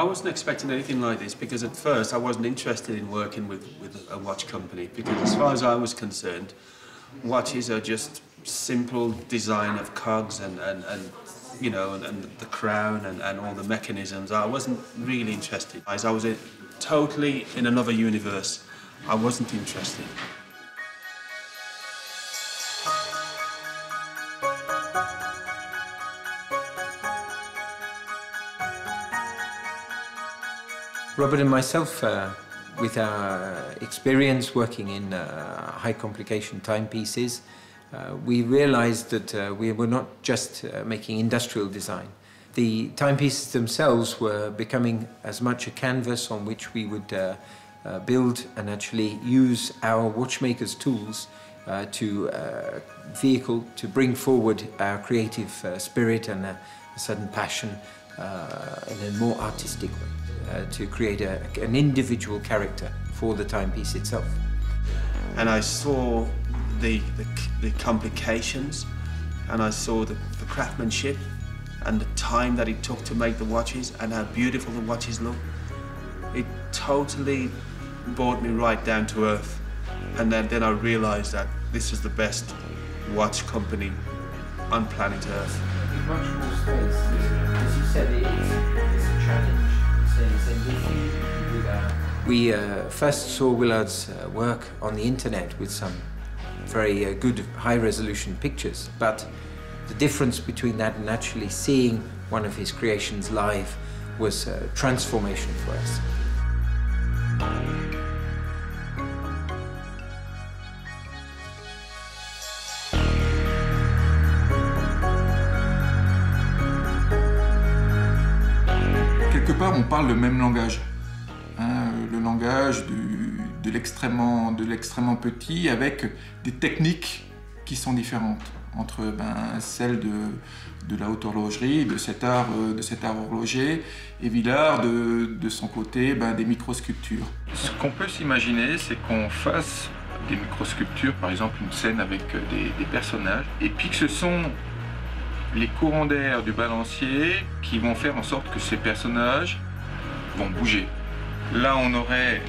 wasn't expecting anything like this because at first I wasn't interested in working with a watch company because as far as I was concerned, watches are just simple design of cogs and you know, and the crown and all the mechanisms. I wasn't really interested. I was totally in another universe. I wasn't interested. Robert and myself, with our experience working in high complication timepieces, we realized that we were not just making industrial design. The timepieces themselves were becoming as much a canvas on which we would build and actually use our watchmakers' tools to vehicle, to bring forward our creative spirit and a sudden passion in a more artistic way. To create an individual character for the timepiece itself. And I saw the complications, and I saw the craftsmanship and the time that it took to make the watches and how beautiful the watches look. It totally brought me right down to earth. And then I realized that this is the best watch company on planet Earth. Much more space. As you said, it's a challenge. We first saw Willard's work on the internet with some very good high-resolution pictures, but the difference between that and actually seeing one of his creations live was a transformation for us. Quelque part, on parle le même langage, hein, le langage de l'extrêmement petit, avec des techniques qui sont différentes entre celles de la haute horlogerie, de cet art horloger, et Willard de son côté des microsculptures. Ce qu'on peut s'imaginer, c'est qu'on fasse des microsculptures, par exemple une scène avec des personnages, et puis que ce sont les courants d'air du balancier qui vont faire en sorte que ces personnages vont bouger. Là, on aurait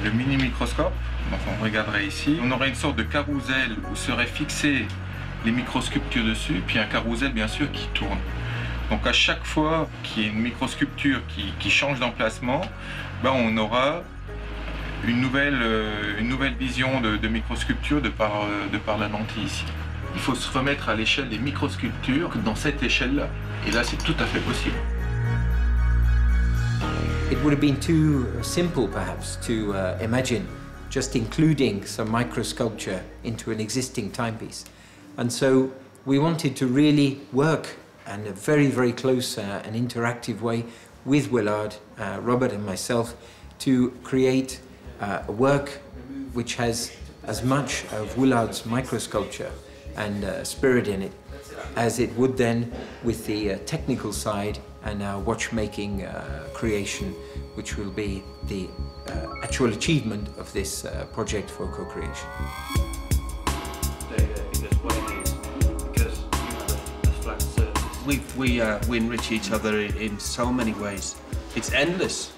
le mini-microscope, donc on regarderait ici. On aurait une sorte de carrousel où seraient fixées les microsculptures dessus, puis un carrousel, bien sûr, qui tourne. Donc à chaque fois qu'il y a une microsculpture qui change d'emplacement, on aura une nouvelle vision de microsculpture de par la lentille ici. Il faut se remettre à l'échelle des microsculptures dans cette échelle-là. Et là, c'est tout à fait possible. It would have been too simple, perhaps, to imagine just including some microsculpture into an existing timepiece. And so we wanted to really work in a very, very close and interactive way with Willard, Robert and myself to create a work which has as much of Willard's microsculpture and spirit in it as it would then with the technical side and our watchmaking creation, which will be the actual achievement of this project for co-creation. We enrich each other in so many ways. It's endless.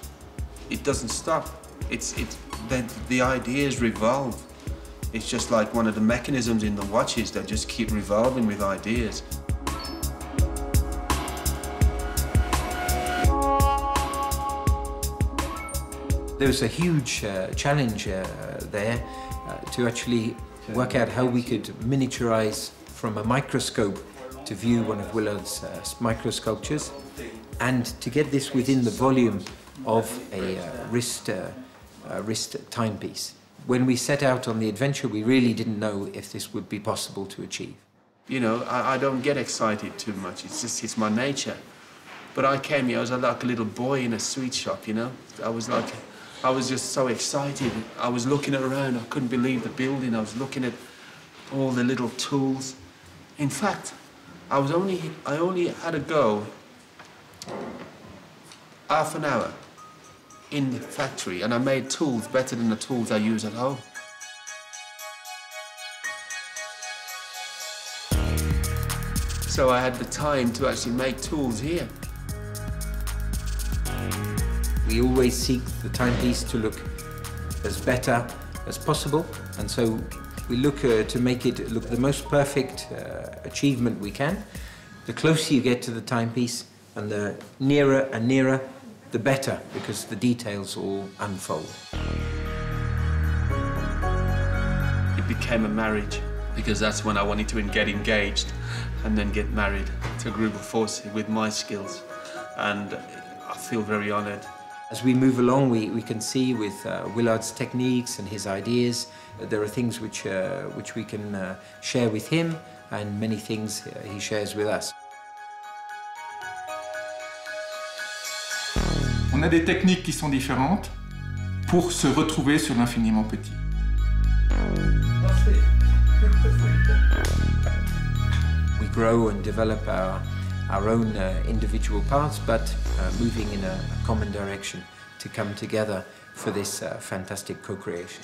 It doesn't stop. The ideas revolve. It's just like one of the mechanisms in the watches that just keep revolving with ideas. There was a huge challenge there to actually work out how we could miniaturize from a microscope to view one of Willard's microsculptures and to get this within the volume of a wrist timepiece. When we set out on the adventure, we really didn't know if this would be possible to achieve. You know, I don't get excited too much. It's my nature. But I came here, I was like a little boy in a sweet shop, you know? I was just so excited. I was looking around, I couldn't believe the building. I was looking at all the little tools. In fact, I only had to go half an hour in the factory, and I made tools better than the tools I use at home. So I had the time to actually make tools here. We always seek the timepiece to look as better as possible, and so we look to make it look the most perfect achievement we can. The closer you get to the timepiece, and the nearer and nearer, the better, because the details all unfold. It became a marriage, because that's when I wanted to get engaged and then get married to Greubel Forsey with my skills, and I feel very honoured. As we move along, we can see with Willard's techniques and his ideas, there are things which we can share with him, and many things he shares with us. On a des techniques qui sont différentes pour se retrouver sur l'infiniment petit. We grow and develop our own individual paths, but moving in a common direction to come together for this fantastic co-creation.